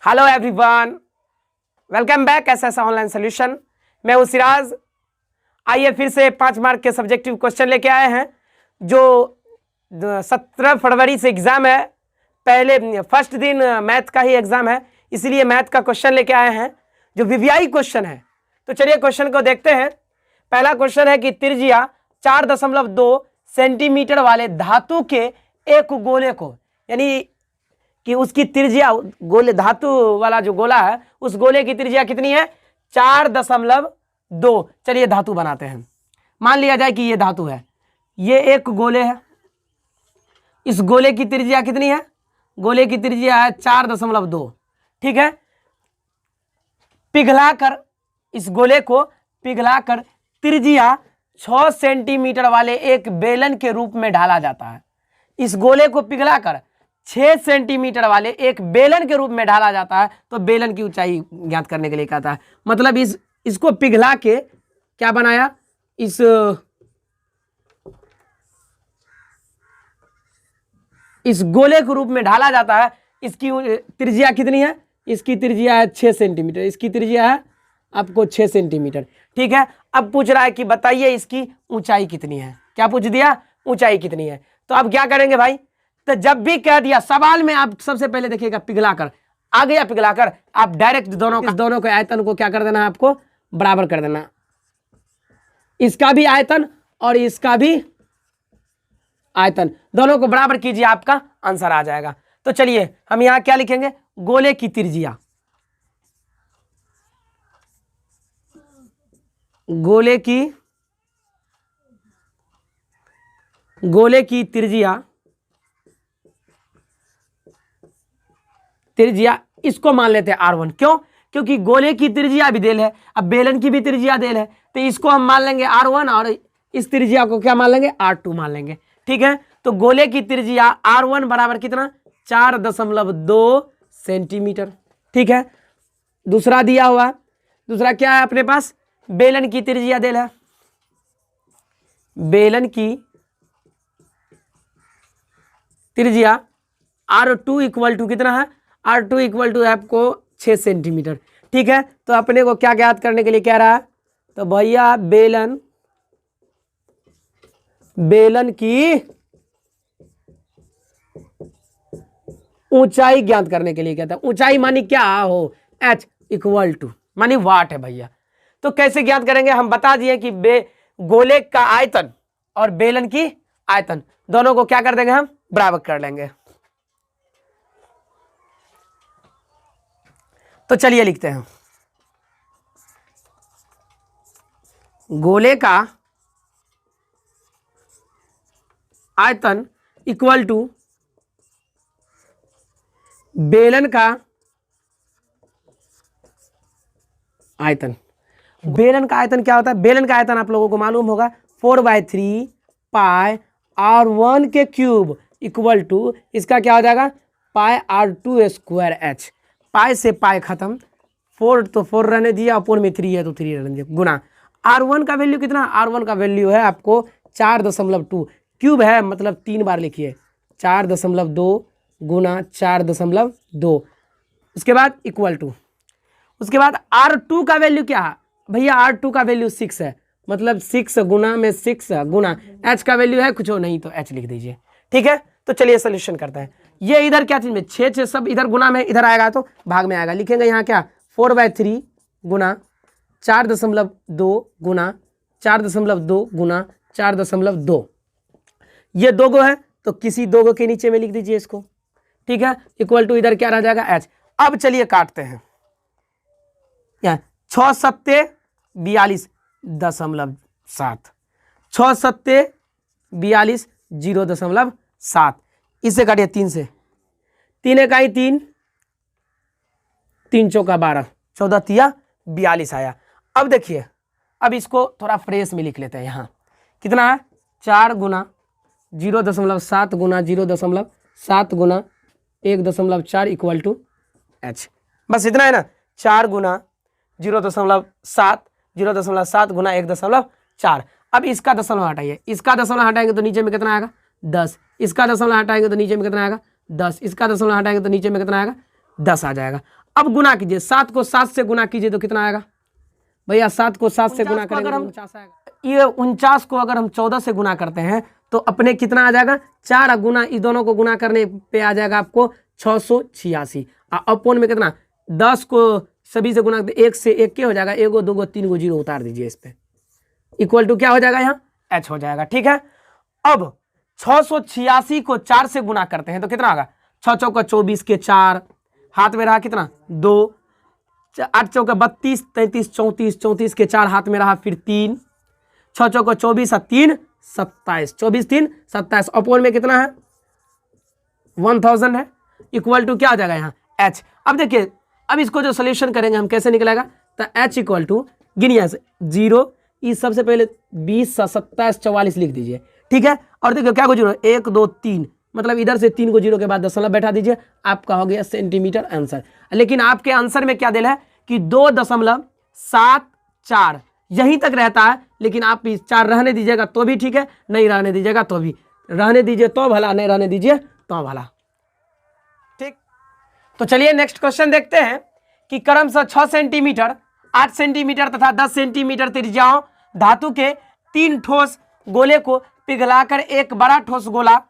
Hello everyone, welcome back SS online solution. मैं हूं सिराज। आइए फिर से 5 मार्क के सब्जेक्टिव क्वेश्चन लेके आए हैं जो 17 फरवरी से एग्जाम है। पहले फर्स्ट दिन मैथ का ही एग्जाम है, इसलिए मैथ का क्वेश्चन लेके आए हैं जो वीवीआई क्वेश्चन है। तो चलिए क्वेश्चन को देखते हैं। पहला क्वेश्चन है कि त्रिज्या 4.2 सेंटीमीटर वाले धातु के एक गोले को, यानी कि उसकी त्रिज्या, गोले धातु वाला जो गोला है उस गोले की त्रिज्या कितनी है? 4.2। चलिए धातु बनाते हैं। मान लिया जाए कि ये धातु है, ये एक गोले है। इस गोले की त्रिज्या कितनी है? गोले की त्रिज्या है 4.2। ठीक है, पिघलाकर इस गोले को पिघलाकर त्रिज्या 6 सेंटीमीटर वाले एक बेलन के रूप में ढाला जाता है। इस गोले को पिघलाकर 6 सेंटीमीटर वाले एक बेलन के रूप में ढाला जाता है। तो बेलन की ऊंचाई ज्ञात करने के लिए कहता है, मतलब इसको पिघला के क्या बनाया, इस गोले के रूप में ढाला जाता है। इसकी त्रिज्या कितनी है? इसकी त्रिज्या है 6 सेंटीमीटर। इसकी त्रिज्या है आपको 6 सेंटीमीटर। ठीक है, अब पूछ रहा है कि बताइए इसकी ऊंचाई कितनी है। क्या पूछ दिया? ऊंचाई कितनी है। तो अब क्या करेंगे भाई? तो जब भी कह दिया सवाल में, आप सबसे पहले देखिएगा पिघलाकर, आ गया पिघलाकर, आप डायरेक्ट दोनों के आयतन को क्या कर देना है? आपको बराबर कर देना। इसका भी आयतन और इसका भी आयतन, दोनों को बराबर कीजिए, आपका आंसर आ जाएगा। तो चलिए हम यहां क्या लिखेंगे? गोले की त्रिज्या, गोले की त्रिज्या इसको मान लेते हैं R1। क्यों? क्योंकि गोले की त्रिज्या भी देल है, अब बेलन की भी त्रिज्या देल है, तो इसको हम मान लेंगे R1 और इस त्रिज्या को क्या मान लेंगे? R2 मान लेंगे। ठीक है, तो गोले की त्रिज्या R1 बराबर कितना? 4.2 सेंटीमीटर। ठीक है, दूसरा दिया हुआ, दूसरा क्या है अपने पास? बेलन की त्रिज्या देल है। बेलन की त्रिज्या R2 इक्वल टू कितना है? R2 इक्वल टू आपको 6 सेंटीमीटर। ठीक है, तो अपने को क्या ज्ञात करने के लिए कह रहा है? तो भैया बेलन की ऊंचाई ज्ञात करने के लिए कहता है। ऊंचाई मानी क्या हो? H इक्वल टू मानी वाट है भैया। तो कैसे ज्ञात करेंगे? हम बता दिए कि गोले का आयतन और बेलन की आयतन दोनों को क्या कर देंगे? हम बराबर कर लेंगे। तो चलिए लिखते हैं, गोले का आयतन इक्वल टू बेलन का आयतन। बेलन का आयतन क्या होता है? बेलन का आयतन आप लोगों को मालूम होगा 4/3 पाई R1 के क्यूब इक्वल टू, इसका क्या हो जाएगा? पाई R2 स्क्वायर H। पाई से पाई खत्म, 4 तो 4 रहने दिया, अपोन में 3 है तो 3 रहने दिया, गुना R1 का वैल्यू कितना? R1 का वैल्यू है आपको 4.2, क्यूब है मतलब 3 बार लिखिए, 4.2 गुना 4.2। उसके बाद इक्वल टू, उसके बाद R2 का वैल्यू क्या है भैया? R2 का वैल्यू 6 है, मतलब 6 गुना में 6 गुना H का वैल्यू है कुछ नहीं तो H लिख दीजिए। ठीक है, तो चलिए सोल्यूशन करते हैं। ये इधर क्या चीज में 6 सब इधर गुना में इधर आएगा तो भाग में आएगा। लिखेंगे यहाँ क्या? 4/3 गुना 4.2 गुना 4.2 गुना 4.2। ये 2 गो है तो किसी 2 गो के नीचे में लिख दीजिए इसको। ठीक है, इक्वल टू इधर क्या रह जाएगा? H। अब चलिए काटते हैं। यहाँ 6 सत्ते 42.7, 6 सत्ते 42 0.7। इससे काटिए 3 से, 3 इकाई 3, 3 चौका 12, 14 तिया 42 आया। अब देखिए, अब इसको थोड़ा फ्रेश में लिख लेते हैं। यहाँ कितना है? 4 गुना 0.7 गुना 0.7 गुना 1.4 इक्वल टू H। बस इतना है ना? 4 गुना 0.7 गुना 1.4। अब इसका दशमलव हटाइए, इसका दशमलव हटाएंगे तो नीचे में कितना आएगा? 10। इसका दशमलव हटाएंगे तो नीचे में कितना आएगा? 10। इसका दशमलव हटाएंगे तो नीचे में कितना आएगा? 10 आ जाएगा। अब गुना कीजिए, 7 को 7 से गुना कीजिए तो कितना आएगा भैया? 7 को 7 से गुना करेंगे तो 49 आएगा। ये 49 को अगर हम 14 से गुना करते हैं तो अपने कितना आ जाएगा? 4 गुना, इस दोनों को गुना करने पे आ जाएगा आपको 686। अपोन में कितना? 10 को सभी से गुना, 1 से 1 के हो जाएगा, 1 2 3 0 उतार दीजिए इस पे, इक्वल टू क्या हो जाएगा? यहाँ h हो जाएगा। ठीक है, अब 686 को 4 से गुना करते हैं तो कितना होगा? 6 चौका 24 के 4, हाथ में रहा कितना? 2, 8 चौका 32, 33, 34, 34 के 4 हाथ में रहा, फिर 3, 6 चौका 24 और 3 27, 24 3 27, अपोन में कितना है? 1000 है, इक्वल टू क्या हो जाएगा यहाँ? h। अब देखिए, अब इसको जो सोल्यूशन करेंगे हम कैसे निकलेगा? तो h इक्वल टू गिनिए 0, इस सबसे पहले 20 27 44 लिख दीजिए। ठीक है, और देखिए क्या को 0, 1 2 3, मतलब इधर से 3 को 0 के बाद दशमलव बैठा दीजिए, आपका हो गया सेंटीमीटर आंसर। लेकिन आपके आंसर में क्या दिला है कि 2.74 यहीं तक रहता है, लेकिन आप इस 4 रहने दीजिएगा तो भी ठीक है, नहीं रहने दीजिएगा तो भी, रहने दीजिए तो भला, नहीं रहने दीजिए तो भला। ठीक, तो चलिए नेक्स्ट क्वेश्चन देखते हैं कि क्रमशः 6 सेंटीमीटर, 8 सेंटीमीटर तथा 10 सेंटीमीटर त्रिज्याओं धातु के 3 ठोस गोले को पिघलाकर एक बड़ा ठोस गोला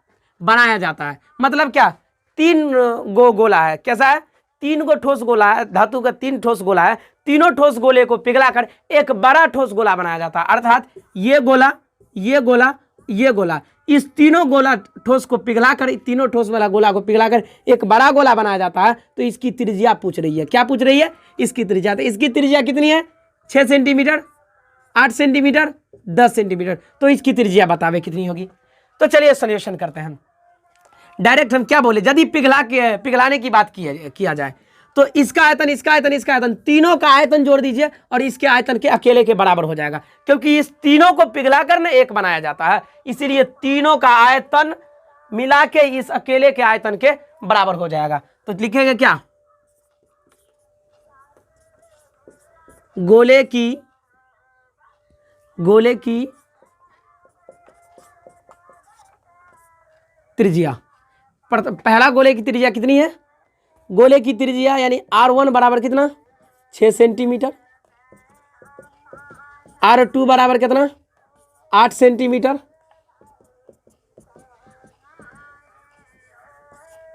बनाया जाता है। मतलब क्या? 3 गो गोला है, कैसा है? 3 गो ठोस गोला है, धातु का 3 ठोस गोला है, तीनों ठोस गोले को पिघलाकर एक बड़ा ठोस गोला बनाया जाता है। अर्थात ये गोला, ये गोला, ये गोला, इस तीनों गोला ठोस को पिघलाकर, तीनों ठोस वाला गोला को पिघलाकर एक बड़ा गोला बनाया जाता है। तो इसकी त्रिज्या पूछ रही है, क्या पूछ रही है? इसकी त्रिज्या। तो इसकी त्रिज्या कितनी है? 6 सेंटीमीटर, 8 सेंटीमीटर, 10 सेंटीमीटर। तो इसकी त्रिज्या बतावे कितनी होगी? तो चलिए सॉल्यूशन करते हैं। डायरेक्ट हम क्या बोले, यदि पिघलाने की बात किया जाए तो इसका आयतन, इसका आयतन, इसका आयतन, तीनों का आयतन जोड़ दीजिए और इसके आयतन के अकेले के बराबर हो जाएगा, क्योंकि इस तीनों को पिघलाकर ना एक बनाया जाता है, इसीलिए तीनों का आयतन मिला के इस अकेले के आयतन के बराबर हो जाएगा। तो लिखेंगे क्या? गोले की त्रिज्या, पहला गोले की त्रिज्या कितनी है? गोले की त्रिज्या यानी R1 बराबर कितना? 6 सेंटीमीटर, R2 बराबर कितना? 8 सेंटीमीटर,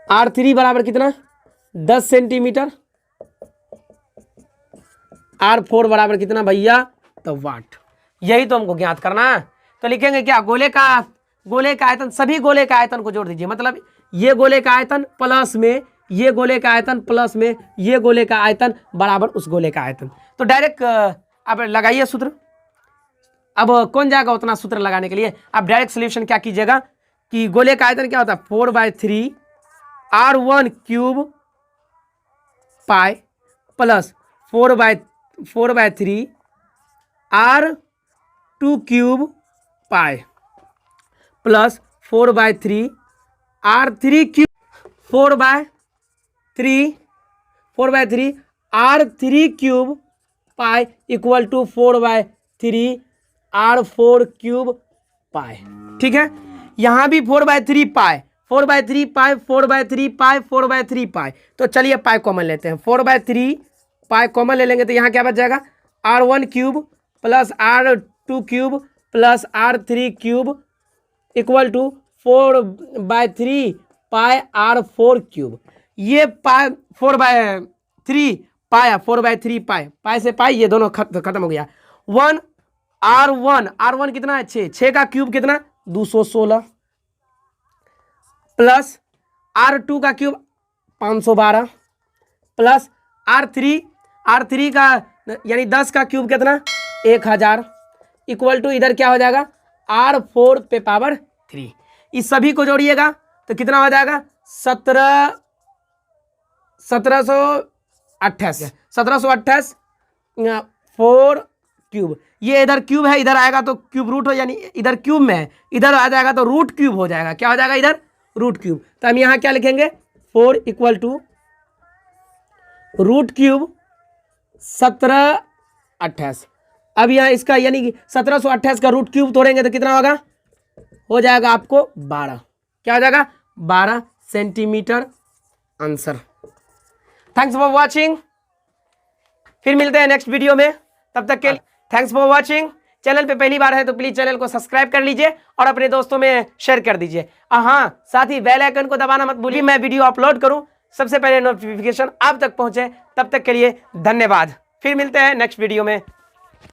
R3 बराबर कितना? 10 सेंटीमीटर, R4 बराबर कितना भैया? तो वाट। यही तो हमको ज्ञात करना है। तो लिखेंगे क्या? गोले का आयतन, सभी गोले का आयतन को जोड़ दीजिए, मतलब ये गोले का आयतन प्लस में ये गोले का आयतन प्लस में ये गोले का आयतन बराबर उस गोले का आयतन। तो डायरेक्ट आप लगाइए सूत्र। अब कौन जाएगा उतना सूत्र लगाने के लिए? आप डायरेक्ट सोल्यूशन क्या कीजिएगा कि गोले का आयतन क्या होता है? 4/3 R1 cube pi plus 4/3 R2 cube pi plus 4/3 R3 cube, 4/3 R3 cube pi equal to 4/3 R4 cube pi. ठीक है, यहां भी 4/3 पाई, 4/3 पाई, 4/3 पाई, 4/3 पाई। तो चलिए पाई कॉमन लेते हैं, 4/3 पाई कॉमन ले लेंगे तो यहाँ क्या बच जाएगा? R1 cube plus R2 cube plus R3 cube equal to 4/3 pi R4 cube. ये पाई 4/3 पाया, 4/3 पाई से पाई, ये दोनों खत्म हो गया। 1 R1 कितना है? 6 का क्यूब कितना? 216 प्लस R2 का क्यूब 512 प्लस R3 का यानी 10 का क्यूब कितना? 1000 इक्वल टू इधर क्या हो जाएगा? R4 पे पावर 3। इस सभी को जोड़िएगा तो कितना हो जाएगा? 1728 4 क्यूब। ये इधर क्यूब है, इधर आएगा तो क्यूब रूट हो, यानी इधर क्यूब में है, इधर आ जाएगा तो रूट क्यूब हो जाएगा। क्या हो जाएगा? इधर रूट क्यूब। तो हम यहाँ क्या लिखेंगे? 4 इक्वल टू रूट क्यूब 1728। अब यहाँ इसका यानी कि 1728 का रूट क्यूब तोड़ेंगे तो कितना होगा? हो जाएगा आपको 12। क्या हो जाएगा? 12 centimetre answer. Thanks for watching, फिर मिलते हैं नेक्स्ट वीडियो में, तब तक के लिए थैंक्स फॉर वॉचिंग। चैनल पे पहली बार है तो प्लीज चैनल को सब्सक्राइब कर लीजिए और अपने दोस्तों में शेयर कर दीजिए। हाँ, साथ ही बेल आइकन को दबाना मत भूलिए, मैं वीडियो अपलोड करूं सबसे पहले नोटिफिकेशन आप तक पहुंचे। तब तक के लिए धन्यवाद, फिर मिलते हैं नेक्स्ट वीडियो में।